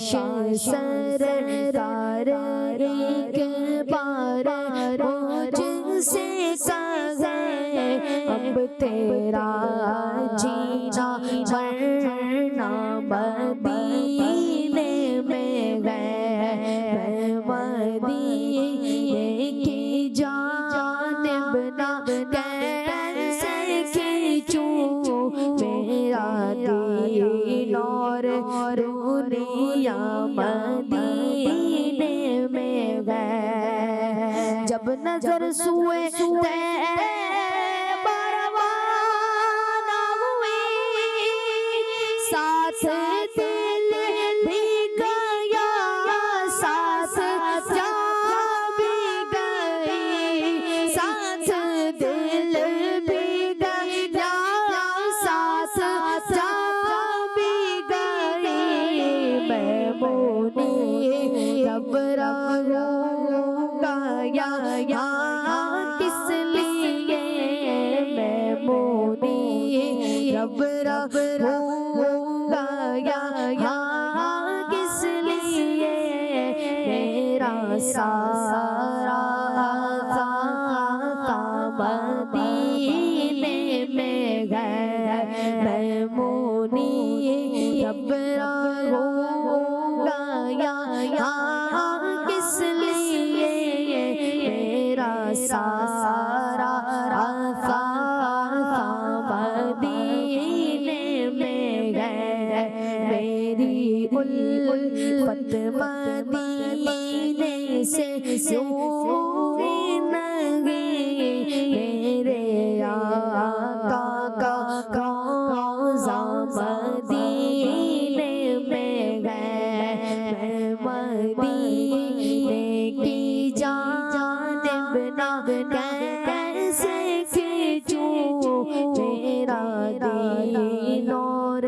کاش سرکار ایک بار مجھ سے کہے اب تیرا جینا مرنا مدینے میں ہے، مدینے کی جانب نہ کیسے کھینچوں میرا دین اور دنیا مدینے میں ہے۔ جب نظر سوئے طیبہ روانہ ہوئی، ساتھ دل بھی گیا، ساتھ جان بھی گئی، ساتھ دل بھی گیا، ساتھ جان بھی گئی۔ میمونی رب رہوں گا یہاں کس لیے، میمونی رب رہوں گا یہاں کس لیے، میرا سارا کام مدینے میں ہے، میمونی رب رہوں گا یہاں کس لیے، میرا سارا کام مدینے میں ہے، میری الفت مدینے سے یوں نہیں، میرے آقا کا روضہ مدینے میں ہے، مدینے کی جانب نہ کیسے کھینچوں میرا دین اور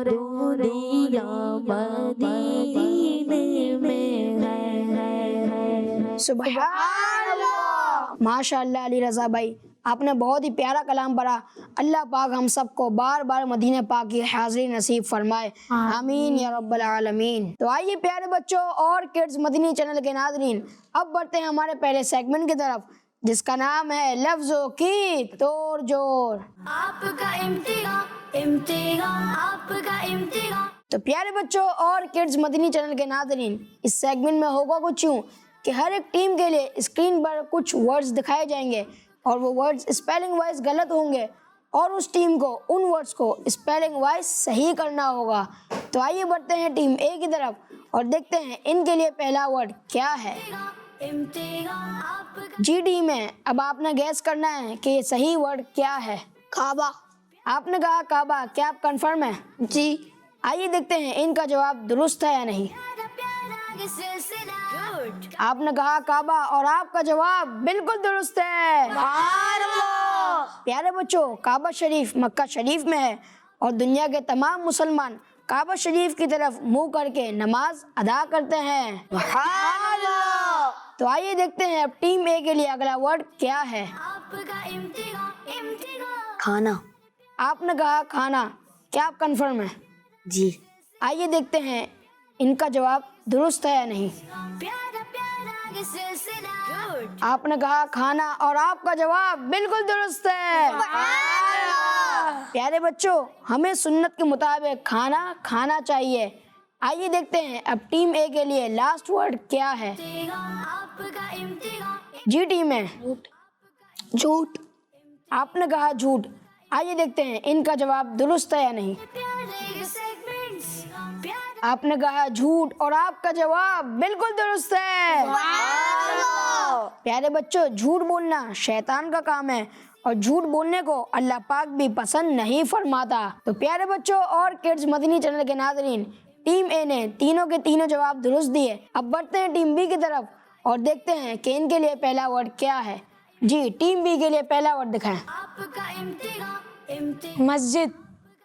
دنیا مدینے میں ہے۔ سبحان اللہ، ماشاء اللہ علی رضا بھائی، آپ نے بہت ہی پیارا کلام پڑھا۔ اللہ پاک ہم سب کو بار بار مدینہ پاک کی حاضری نصیب فرمائے، آمین یا رب العالمین۔ تو آئیے پیارے بچوں اور کڈز مدنی چینل کے ناظرین، اب بڑھتے ہیں ہمارے پہلے سیگمنٹ کی طرف جس کا نام ہے لفظوں کی توڑ جوڑ۔ آپ کا امتحان، آپ کا امتحان۔ تو پیارے بچوں اور کڈز مدنی چینل کے ناظرین، اس سیگمنٹ میں ہوگا کچھ یوں کہ ہر ایک ٹیم کے لیے اسکرین پر کچھ ورڈز دکھائے جائیں گے اور وہ ورڈز اسپیلنگ وائز غلط ہوں گے اور اس ٹیم کو ان ورڈز کو اسپیلنگ وائز صحیح کرنا ہوگا۔ تو آئیے بڑھتے ہیں ٹیم اے کی طرف اور دیکھتے ہیں ان کے لیے پہلا ورڈ کیا ہے۔ امتحان آپ کا جی ٹیم ہے، اب آپ نے گیس کرنا ہے کہ یہ صحیح ورڈ کیا ہے۔ کعبہ۔ آپ نے کہا کعبہ، کیا آپ کنفرم ہیں؟ جی۔ آئیے دیکھتے ہیں ان کا جواب درست ہے یا نہیں۔ پیارا پیارا یہ سلسلہ، آپ نے کہا کعبہ اور آپ کا جواب بالکل درست ہے۔ پیارے بچوں، کعبہ شریف مکہ شریف میں ہے اور دنیا کے تمام مسلمان کعبہ شریف کی طرف منہ کر کے نماز ادا کرتے ہیں۔ تو آئیے دیکھتے ہیں اب ٹیم اے کے لیے اگلا ورڈ کیا ہے۔ آپ کا امتحان، کھانا۔ آپ نے کہا کھانا، کیا آپ کنفرم ہیں؟ جی۔ آئیے دیکھتے ہیں ان کا جواب درست ہے یا نہیں۔ پیارا پیارا یہ سلسلہ، آپ نے کہا کھانا اور آپ کا جواب بالکل درست ہے۔ پیارے بچوں، ہمیں سنت کے مطابق کھانا کھانا چاہیے۔ آئیے دیکھتے ہیں اب ٹیم اے کے لیے لاسٹ ورڈ کیا ہے۔ آپ کا امتحان، جی ٹیم ہے، جھوٹ۔ آپ نے کہا جھوٹ۔ آئیے دیکھتے ہیں ان کا جواب درست ہے یا نہیں۔ پیارے سیگمنٹس، پیارا آپ نے کہا جھوٹ اور آپ کا جواب بالکل درست ہے۔ پیارے بچوں، جھوٹ بولنا شیطان کا کام ہے اور جھوٹ بولنے کو اللہ پاک بھی پسند نہیں فرماتا۔ تو پیارے بچوں اور کڈز مدنی چینل کے ناظرین، ٹیم اے نے تینوں کے تینوں جواب درست دیے۔ اب بڑھتے ہیں ٹیم بی کی طرف اور دیکھتے ہیں کہ ان کے لیے پہلا ورڈ کیا ہے۔ جی ٹیم بی کے لیے پہلا ورڈ دکھائیں۔ آپ کا امتحان، مسجد۔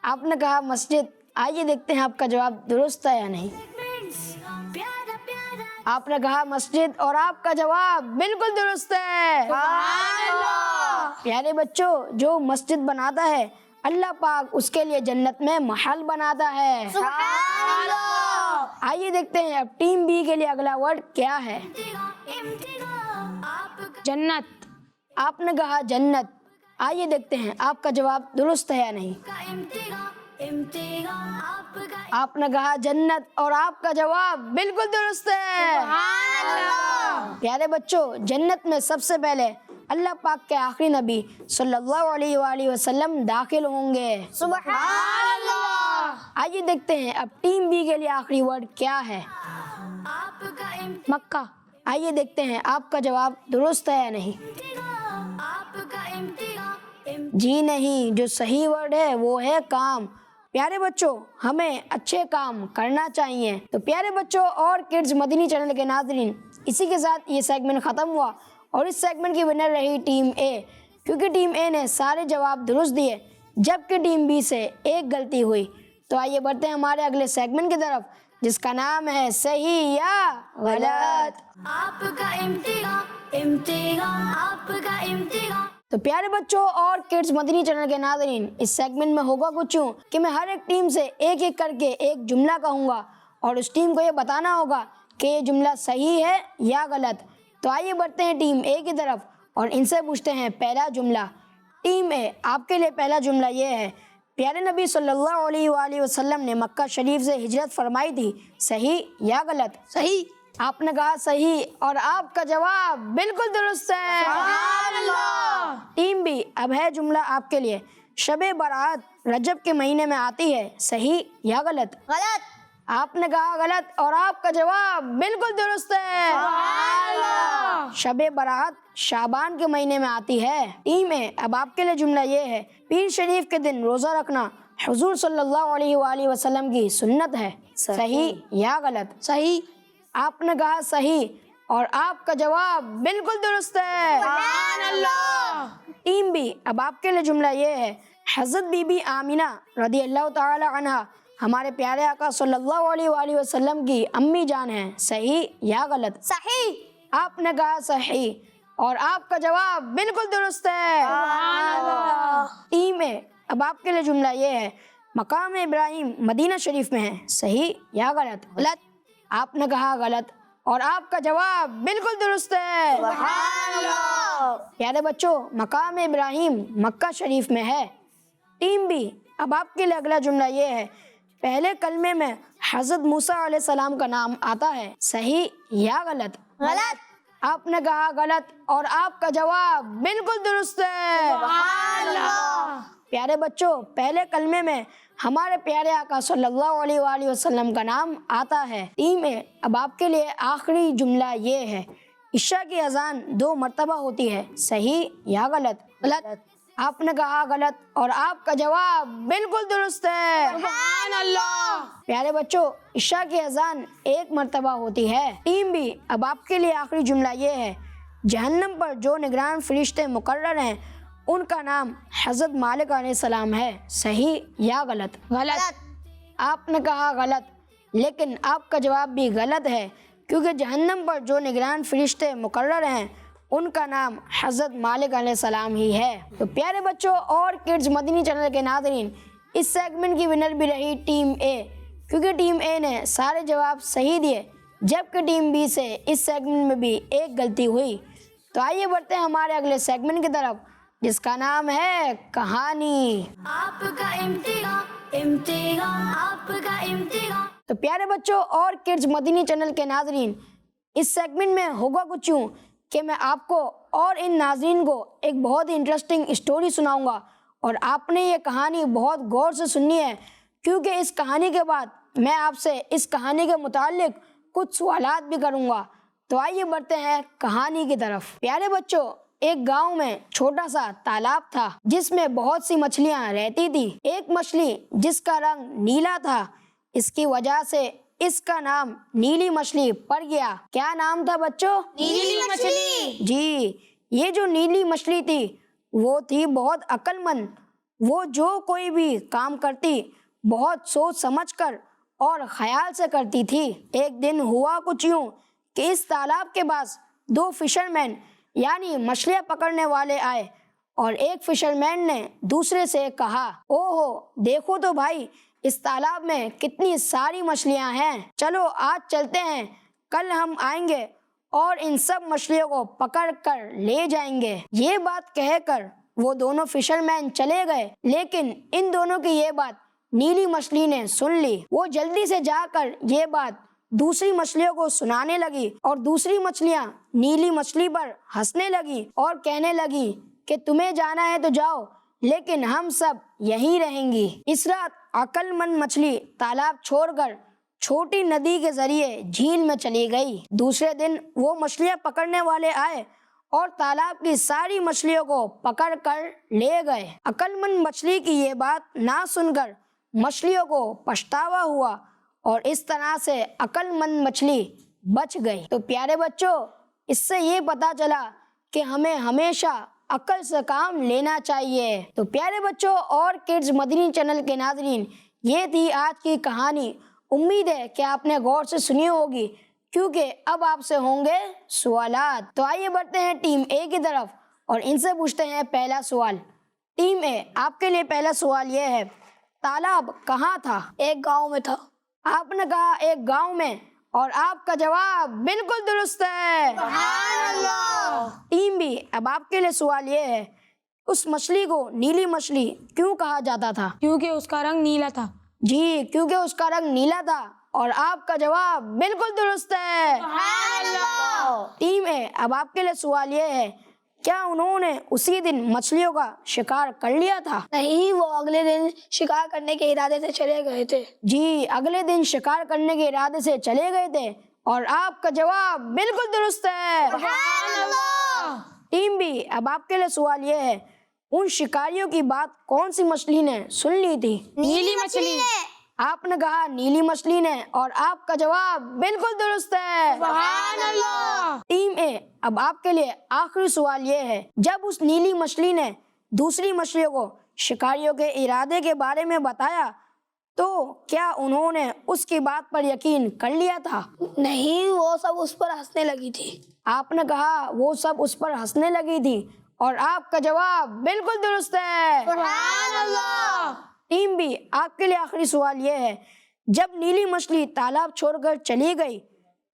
آپ نے کہا مسجد۔ آئیے دیکھتے ہیں آپ کا جواب درست ہے یا نہیں۔ سیگمنٹس، پیارا پیارا آپ نے کہا مسجد اور آپ کا جواب بالکل درست ہے۔ پیارے بچوں، جو مسجد بناتا ہے اللہ پاک اس کے لیے جنت میں محل بناتا ہے۔ آئیے دیکھتے ہیں اب ٹیم بی کے لیے اگلا ورڈ کیا ہے۔ جنت، آپ نے کہا جنت، آئیے دیکھتے ہیں آپ کا جواب درست ہے یا نہیں۔ آپ نے کہا جنت اور آپ کا جواب بالکل درست ہے۔ پیارے بچوں، جنت میں سب سے پہلے اللہ پاک کے آخری نبی صلی اللہ علیہ وآلہ وسلم داخل ہوں گے۔ سبحان اللہ۔ آئیے دیکھتے ہیں اب ٹیم بی کے لیے آخری ورڈ کیا ہے۔ مکہ، آئیے دیکھتے ہیں آپ کا جواب درست ہے یا نہیں۔ جی نہیں، جو صحیح ورڈ ہے وہ ہے کام۔ پیارے بچوں، ہمیں اچھے کام کرنا چاہیے۔ تو پیارے بچوں اور کڈز مدنی چینل کے ناظرین، اسی کے ساتھ یہ سیگمنٹ ختم ہوا اور اس سیگمنٹ کی ونر رہی ٹیم اے، کیونکہ ٹیم اے نے سارے جواب درست دیے جبکہ ٹیم بی سے ایک غلطی ہوئی۔ تو آئیے بڑھتے ہیں ہمارے اگلے سیگمنٹ کی طرف جس کا نام ہے صحیح یا غلط۔ آپ کا امتحان، آپ کا امتحان۔ تو پیارے بچوں اور کڈز مدنی چینل کے ناظرین، اس سیگمنٹ میں ہوگا کچھ یوں کہ میں ہر ایک ٹیم سے ایک ایک کر کے ایک جملہ کہوں گا اور اس ٹیم کو یہ بتانا ہوگا کہ یہ جملہ صحیح ہے یا غلط۔ تو آئیے بڑھتے ہیں ٹیم اے کی طرف اور ان سے پوچھتے ہیں پہلا جملہ۔ ٹیم اے، آپ کے لیے پہلا جملہ یہ ہے، پیارے نبی صلی اللہ علیہ وآلہ وسلم نے مکہ شریف سے ہجرت فرمائی تھی، صحیح یا غلط؟ صحیح۔ آپ نے کہا صحیح اور آپ کا جواب بالکل درست ہے۔ سبحان اللہ۔ ٹیم بی، اب ہے جملہ آپ کے لیے، شب برات رجب کے مہینے میں آتی ہے، صحیح یا غلط؟ غلط۔ آپ نے کہا غلط اور آپ کا جواب بالکل درست ہے۔ سبحان اللہ۔ شب برات شعبان کے مہینے میں آتی ہے۔ ٹیم اے، اب آپ کے لیے جملہ یہ ہے، پیر شریف کے دن روزہ رکھنا حضور صلی اللہ علیہ وآلہ وسلم کی سنت ہے، صحیح یا غلط؟ صحیح۔ آپ نے کہا صحیح اور آپ کا جواب بالکل درست ہے۔ سبحان اللہ۔ ٹیم بی، اب آپ کے لیے جملہ یہ ہے، حضرت بی بی آمینہ رضی اللہ تعالی عنہا ہمارے پیارے آقا صلی اللہ علیہ وآلہ وسلم کی امی جان ہیں، صحیح یا غلط؟ صحیح۔ آپ نے کہا صحیح اور آپ کا جواب بالکل درست ہے۔ سبحان اللہ۔ ٹیم اے، اب آپ کے لیے جملہ یہ ہے، مقام ابراہیم مدینہ شریف میں ہے، صحیح یا غلط؟ غلط۔ آپ نے کہا غلط اور آپ کا جواب بالکل درست ہے۔ سبحان اللہ۔ پیارے بچوں، مقام ابراہیم مکہ شریف میں ہے۔ ٹیم بی، اب آپ کے لیے اگلا جملہ یہ ہے، پہلے کلمے میں حضرت موسیٰ علیہ السلام کا نام آتا ہے، صحیح یا غلط؟ غلط۔ آپ نے کہا غلط اور آپ کا جواب بالکل درست ہے۔ سبحان اللہ۔ پیارے بچوں، پہلے کلمے میں ہمارے پیارے آقا صلی اللہ علیہ وآلہ وسلم کا نام آتا ہے۔ ٹیم اے، اب آپ کے لیے آخری جملہ یہ ہے، عشاء کی اذان 2 مرتبہ ہوتی ہے، صحیح یا غلط؟ غلط۔ آپ نے کہا غلط اور آپ کا جواب بالکل درست ہے۔ سبحان اللہ۔ پیارے بچوں، عشاء کی اذان 1 مرتبہ ہوتی ہے۔ ٹیم بی، اب آپ کے لیے آخری جملہ یہ ہے، جہنم پر جو نگران فرشتے مقرر ہیں ان کا نام حضرت مالک علیہ السلام ہے، صحیح یا غلط؟ غلط۔ آپ نے کہا غلط لیکن آپ کا جواب بھی غلط ہے کیونکہ جہنم پر جو نگران فرشتے مقرر ہیں ان کا نام حضرت مالک علیہ السلام ہی ہے۔ تو پیارے بچوں اور کڈز مدنی چینل کے ناظرین، اس سیگمنٹ کی ونر بھی رہی ٹیم اے، کیونکہ ٹیم اے نے سارے جواب صحیح دیے جبکہ ٹیم بی سے اس سیگمنٹ میں بھی ایک غلطی ہوئی۔ تو آئیے بڑھتے ہیں ہمارے اگلے سیگمنٹ کی طرف جس کا نام ہے کہانی۔ آپ کا امتحان، آپ کا امتحان۔ تو پیارے بچوں اور کڈز مدنی چینل کے ناظرین، اس سیگمنٹ میں ہوگا کچھ یوں کہ میں آپ کو اور ان ناظرین کو ایک بہت ہی انٹرسٹنگ اسٹوری سناؤں گا اور آپ نے یہ کہانی بہت غور سے سننی ہے کیونکہ اس کہانی کے بعد میں آپ سے اس کہانی کے متعلق کچھ سوالات بھی کروں گا۔ تو آئیے بڑھتے ہیں کہانی کی طرف۔ پیارے بچوں، ایک گاؤں میں چھوٹا سا تالاب تھا جس میں بہت سی مچھلیاں رہتی تھی۔ ایک مچھلی جس کا رنگ نیلا تھا، اس کی وجہ سے اس کا نام نیلی مچھلی پڑ گیا۔ کیا نام تھا بچوں؟ نیلی مچھلی۔ جی، یہ جو نیلی مچھلی تھی وہ تھی بہت عقل مند۔ وہ جو کوئی بھی کام کرتی بہت سوچ سمجھ کر اور خیال سے کرتی تھی۔ ایک دن ہوا کچھ یوں کہ اس تالاب کے پاس 2 فشرمین یعنی مچھلیاں پکڑنے والے آئے اور ایک فشرمین نے دوسرے سے کہا، اوہو دیکھو تو بھائی، اس تالاب میں کتنی ساری مچھلیاں ہیں، چلو آج چلتے ہیں، کل ہم آئیں گے اور ان سب مچھلیوں کو پکڑ کر لے جائیں گے۔ یہ بات کہہ کر وہ دونوں فشر مین چلے گئے، لیکن ان دونوں کی یہ بات نیلی مچھلی نے سن لی۔ وہ جلدی سے جا کر یہ بات دوسری مچھلیوں کو سنانے لگی اور دوسری مچھلیاں نیلی مچھلی پر ہنسنے لگی اور کہنے لگی کہ تمہیں جانا ہے تو جاؤ، لیکن ہم سب یہیں رہیں گی۔ اس رات عقل مند مچھلی تالاب چھوڑ کر چھوٹی ندی کے ذریعے جھیل میں چلی گئی۔ دوسرے دن وہ مچھلیاں پکڑنے والے آئے اور تالاب کی ساری مچھلیوں کو پکڑ کر لے گئے۔ عقل مند مچھلی کی یہ بات نہ سن کر مچھلیوں کو پچھتاوا ہوا اور اس طرح سے عقل مند مچھلی بچ گئی۔ تو پیارے بچوں، اس سے یہ پتہ چلا کہ ہمیں ہمیشہ عقل سے کام لینا چاہیے۔ تو پیارے بچوں اور کڈز مدنی چینل کے ناظرین، یہ تھی آج کی کہانی۔ امید ہے کہ آپ نے غور سے سنی ہوگی، کیونکہ اب آپ سے ہوں گے سوالات۔ تو آئیے بڑھتے ہیں ٹیم اے کی طرف اور ان سے پوچھتے ہیں پہلا سوال۔ ٹیم اے، آپ کے لیے پہلا سوال یہ ہے، تالاب کہاں تھا؟ ایک گاؤں میں تھا۔ آپ نے کہا ایک گاؤں میں، اور آپ کا جواب بالکل درست ہے۔ سبحان اللہ۔ ٹیم بی، اب آپ کے لیے سوال یہ ہے، اس مچھلی کو نیلی مچھلی کیوں کہا جاتا تھا؟ کیونکہ اس کا رنگ نیلا تھا۔ جی، کیونکہ اس کا رنگ نیلا تھا، اور آپ کا جواب بالکل درست ہے۔ سبحان اللہ۔ ٹیم اے، اب آپ کے لیے سوال یہ ہے، کیا انہوں نے اسی دن مچھلیوں کا شکار کر لیا تھا؟ نہیں، وہ اگلے دن شکار کرنے کے ارادے سے چلے گئے تھے۔ جی، اگلے دن شکار کرنے کے ارادے سے چلے گئے تھے، اور آپ کا جواب بالکل درست ہے۔ سبحان اللہ۔ ٹیم بی، اب آپ کے لیے سوال یہ ہے، ان شکاریوں کی بات کون سی مچھلی نے سن لی تھی؟ نیلی مچھلی نے۔ آپ نے کہا نیلی مچھلی نے، اور آپ کا جواب بالکل درست ہے۔ سبحان اللہ۔ ٹیم اے، اب آپ کے لیے آخری سوال یہ ہے، جب اس نیلی مچھلی نے دوسری مچھلیوں کو شکاریوں کے ارادے کے بارے میں بتایا تو کیا انہوں نے اس کی بات پر یقین کر لیا تھا؟ نہیں، وہ سب اس پر ہنسنے لگی تھی۔ آپ نے کہا وہ سب اس پر ہنسنے لگی تھی، اور آپ کا جواب بالکل درست ہے۔ سبحان اللہ۔ ٹیم بی، آپ کے لیے آخری سوال یہ ہے، جب نیلی مچھلی تالاب چھوڑ کر چلی گئی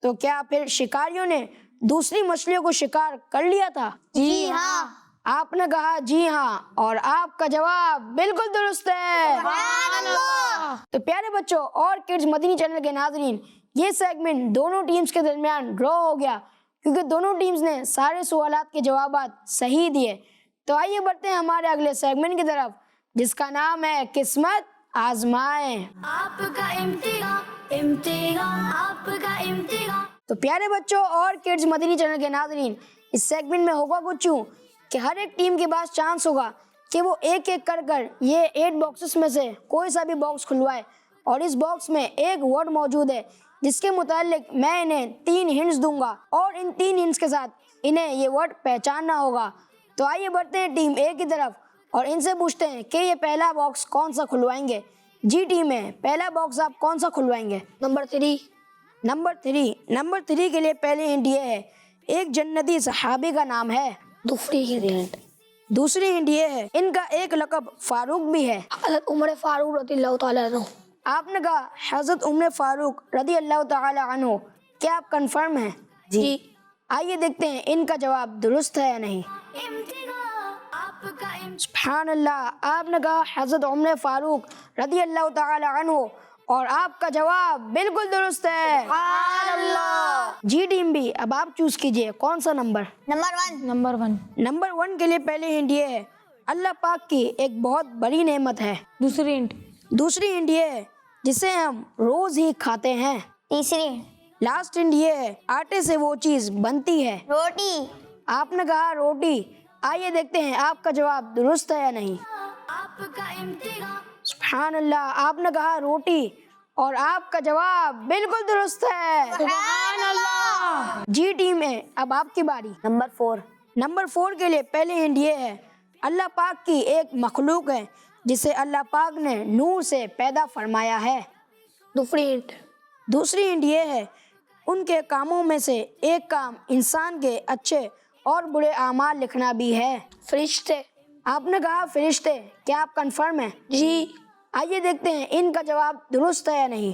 تو کیا پھر شکاریوں نے دوسری مچھلیوں کو شکار کر لیا تھا؟ جی ہاں۔ آپ نے کہا جی ہاں، اور آپ کا جواب بالکل درست ہے۔ سبحان اللہ۔ تو پیارے بچوں اور کڈز مدنی چینل کے ناظرین، یہ سیگمنٹ دونوں ٹیمز کے درمیان ڈرا ہو گیا، کیونکہ دونوں ٹیمز نے سارے سوالات کے جوابات صحیح دیے۔ تو آئیے بڑھتے ہیں ہمارے اگلے سیگمنٹ کی طرف، جس کا نام ہے قسمت آزمائیں۔ آپ کا امتحان، امتحان، آپ کا امتحان۔ تو پیارے بچوں اور کڈز مدنی چینل کے ناظرین، اس سیگمنٹ میں ہوگا کچھ یوں کہ ہر ایک ٹیم کے پاس چانس ہوگا کہ وہ ایک ایک کر یہ 8 باکسز میں سے کوئی سا بھی باکس کھلوائے، اور اس باکس میں ایک ورڈ موجود ہے جس کے متعلق میں انہیں 3 ہنٹس دوں گا، اور ان 3 ہنٹس کے ساتھ انہیں یہ ورڈ پہچاننا ہوگا۔ تو آئیے بڑھتے ہیں ٹیم اے کی طرف اور ان سے پوچھتے ہیں کہ یہ پہلا باکس کون سا کھلوائیں گے۔ جی ٹیم اے، پہلا باکس آپ کون سا کھلوائیں گے؟ نمبر 3۔ نمبر 3 کے لیے پہلی ہنٹ یہ ہے، ایک جنتی صحابی کا نام ہے۔ دوسری ہنٹ یہ ہے، ان کا ایک لقب فاروق بھی ہے۔ حضرت عمر فاروق رضی اللہ تعالیٰ عنہ۔ آپ نے کہا حضرت عمر فاروق رضی اللہ تعالی عنہ، کیا آپ کنفرم ہیں؟ جی۔ آئیے دیکھتے ہیں ان کا جواب درست ہے یا نہیں۔ امتحان، آپ کا امتحان۔ سبحان اللہ، آپ نے کہا حضرت عمر فاروق رضی اللہ تعالی عنہ، اور آپ کا جواب بالکل درست ہے۔ سبحان اللہ۔ جی ٹیم بھی، اب آپ چوز کیجئے کون سا نمبر۔ نمبر 1۔ نمبر 1 کے لیے پہلی ہنٹ یہ ہے، اللہ پاک کی ایک بہت بڑی نعمت ہے۔ دوسری ہنٹ یہ ہے، جسے ہم روز ہی کھاتے ہیں۔ تیسری لاسٹ ہنٹ یہ ہے، آٹے سے وہ چیز بنتی ہے۔ روٹی۔ آپ نے کہا روٹی۔ آئیے دیکھتے ہیں آپ کا جواب درست ہے یا نہیں۔ آپ کا امتحان۔ سبحان اللہ، آپ نے کہا روٹی، اور آپ کا جواب بالکل درست ہے۔ سبحان اللہ۔ جی ٹیم ہے، اب آپ کی باری۔ نمبر 4 کے لیے پہلی ہنٹ یہ ہے، اللہ پاک کی ایک مخلوق ہے جسے اللہ پاک نے نور سے پیدا فرمایا ہے۔ دوسری ہنٹ یہ ہے، ان کے کاموں میں سے ایک کام انسان کے اچھے اور برے اعمال لکھنا بھی ہے۔ فرشتے۔ آپ نے کہا فرشتے، کیا آپ کنفرم ہیں؟ جی۔ آئیے دیکھتے ہیں ان کا جواب درست ہے یا نہیں۔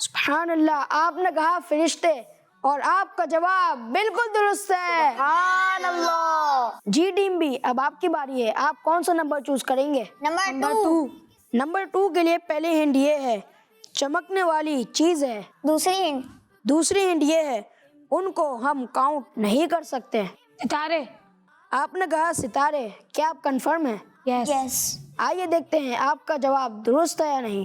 سبحان اللہ، آپ نے کہا فرشتے، اور آپ کا جواب بالکل درست ہے۔ سبحان اللہ۔ جی ٹیم بی، اب آپ کی باری ہے، آپ کون سا نمبر چوز کریں گے؟ نمبر 2۔ نمبر 2 کے لیے پہلی ہنٹ یہ ہے چمکنے والی چیز ہے۔ دوسری ہنٹ دوسری ہنٹ یہ ہے ان کو ہم کاؤنٹ نہیں کر سکتے۔ ستارے۔ آپ نے کہا ستارے، کیا آپ کنفرم ہیں؟ یس۔ آئیے دیکھتے ہیں آپ کا جواب درست ہے یا نہیں۔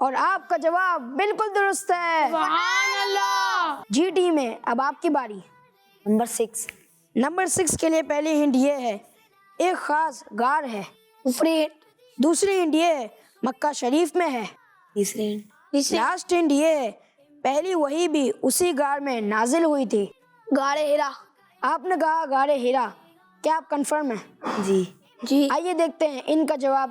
اور آپ کا جواب بالکل درست ہے۔ سبحان اللہ۔ جی ٹیم ہے، اب آپ کی باری۔ نمبر 6۔ نمبر 6 کے لیے پہلی ہنٹ یہ ہے ایک خاص غار ہے۔ دوسری ہنٹ یہ ہے مکہ شریف میں ہے۔ تیسری ہنٹ لاسٹ ہنٹ یہ ہے پہلی وحی بھی اسی غار میں نازل ہوئی تھی۔ غار ہیرا۔ آپ نے کہا غار ہیرا، کیا آپ کنفرم ہیں؟ جی۔ آئیے دیکھتے ہیں ان کا جواب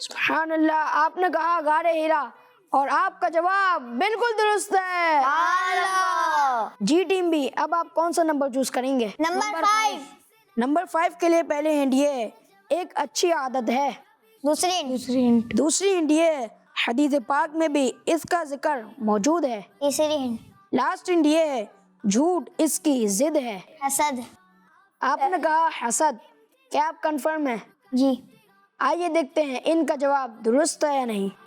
سبحان اللہ، آپ نے کہا غار ہیرا، اور آپ کا جواب بالکل درست ہے۔ جی ٹیم بھی، اب آپ کون سا نمبر چوز کریں گے؟ نمبر 5۔ نمبر 5 کے لیے پہلے ہنٹ یہ ہے ایک اچھی عادت ہے۔ دوسری ہنٹ دوسری ہنٹ یہ ہے حدیث پاک میں بھی اس کا ذکر موجود ہے۔ تیسری ہنٹ لاسٹ ہنٹ یہ ہے جھوٹ اس کی ضد ہے۔ حسد۔ آپ نے کہا حسد، کیا آپ کنفرم ہیں؟ جی۔ آئیے دیکھتے ہیں ان کا جواب درست ہے یا نہیں۔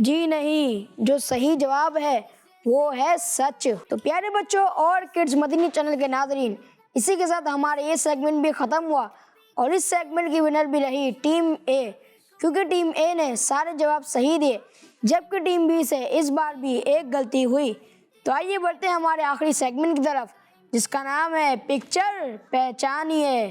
جی نہیں، جو صحیح جواب ہے وہ ہے سچ۔ تو پیارے بچوں اور کڈز مدنی چینل کے ناظرین، اسی کے ساتھ ہمارا یہ سیگمنٹ بھی ختم ہوا، اور اس سیگمنٹ کی ونر بھی رہی ٹیم اے، کیونکہ ٹیم اے نے سارے جواب صحیح دیے، جبکہ ٹیم بی سے اس بار بھی ایک غلطی ہوئی۔ تو آئیے بڑھتے ہیں ہمارے آخری سیگمنٹ کی طرف، جس کا نام ہے پکچر پہچانیے۔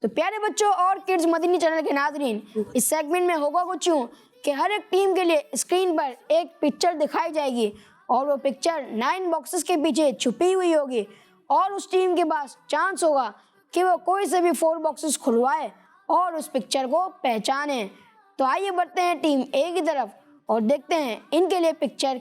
تو پیارے بچوں اور کڈز مدنی چینل کے ناظرین، اس سیگمنٹ میں ہوگا کچھ یوں کہ ہر ایک ٹیم کے لیے اسکرین پر ایک پکچر دکھائی جائے گی، اور وہ پکچر 9 باکسز کے پیچھے چھپی ہوئی ہوگی، اور اس ٹیم کے پاس چانس ہوگا کہ وہ کوئی سے بھی 4 باکسز کھلوائے اور اس پکچر کو پہچانے۔ تو آئیے بڑھتے ہیں ٹیم اے کی طرف اور دیکھتے ہیں ان کے لیے پکچر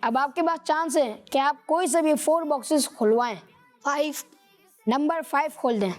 اب آپ کے پاس چانس ہے کہ آپ کوئی سے بھی 4 باکسز کھلوائیں۔ 5۔ نمبر 5 کھول دیں۔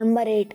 نمبر 8۔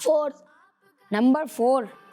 4۔ نمبر 4۔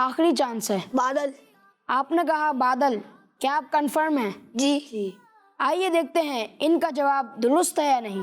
آخری چانس ہے۔ بادل۔ آپ نے کہا بادل، کیا آپ کنفرم ہیں؟ جی۔ آئیے دیکھتے ہیں ان کا جواب درست ہے یا نہیں۔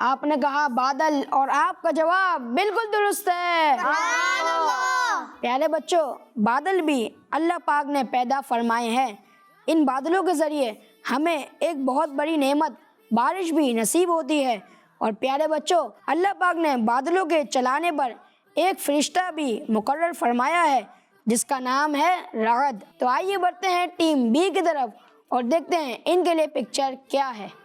آپ نے کہا بادل، اور آپ کا جواب بالکل درست ہے۔ پیارے بچوں، بادل بھی اللہ پاک نے پیدا فرمائے ہیں۔ ان بادلوں کے ذریعے ہمیں ایک بہت بڑی نعمت بارش بھی نصیب ہوتی ہے، اور پیارے بچوں اللہ پاک نے بادلوں کے چلانے پر ایک فرشتہ بھی مقرر فرمایا ہے جس کا نام ہے رعد۔ تو آئیے بڑھتے ہیں ٹیم بی کی طرف اور دیکھتے ہیں ان کے لیے پکچر کیا ہے۔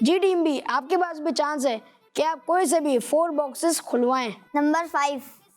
جی ٹیم بی، آپ کے پاس بھی چانس ہے کہ آپ کوئی سے بھی 4 باکسز کھلوائیں۔ نمبر 5۔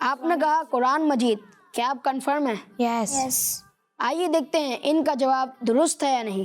آپ نے کہا قرآن مجید، کیا آپ کنفرم ہیں؟ یس۔ آئیے دیکھتے ہیں ان کا جواب درست ہے یا نہیں۔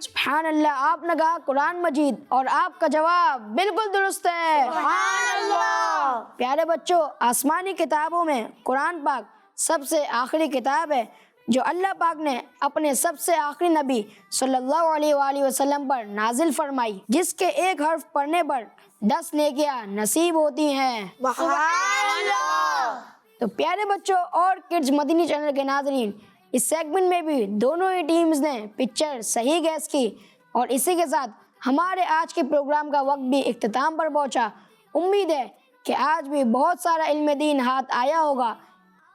سبحان اللہ، آپ نے کہا قرآن مجید، اور آپ کا جواب بالکل درست ہے۔ پیارے بچوں، آسمانی کتابوں میں قرآن پاک سب سے آخری کتاب ہے جو اللہ پاک نے اپنے سب سے آخری نبی صلی اللہ علیہ وآلہ وسلم پر نازل فرمائی، جس کے ایک حرف پڑھنے پر 10 نیکیاں نصیب ہوتی ہیں۔ تو پیارے بچوں اور کڈز مدنی چینل کے ناظرین، اس سیگمنٹ میں بھی دونوں ہی ٹیمز نے پکچر صحیح گیس کی، اور اسی کے ساتھ ہمارے آج کے پروگرام کا وقت بھی اختتام پر پہنچا۔ امید ہے کہ آج بھی بہت سارا علم دین ہاتھ آیا ہوگا۔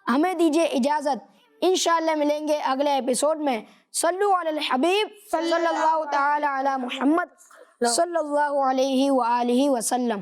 ہمیں دیجیے اجازت، انشاءاللہ ملیں گے اگلے ایپیسوڈ میں۔ صلو علی الحبیب صلی اللہ تعالی علی محمد صلی اللہ علیہ وآلہ وسلم۔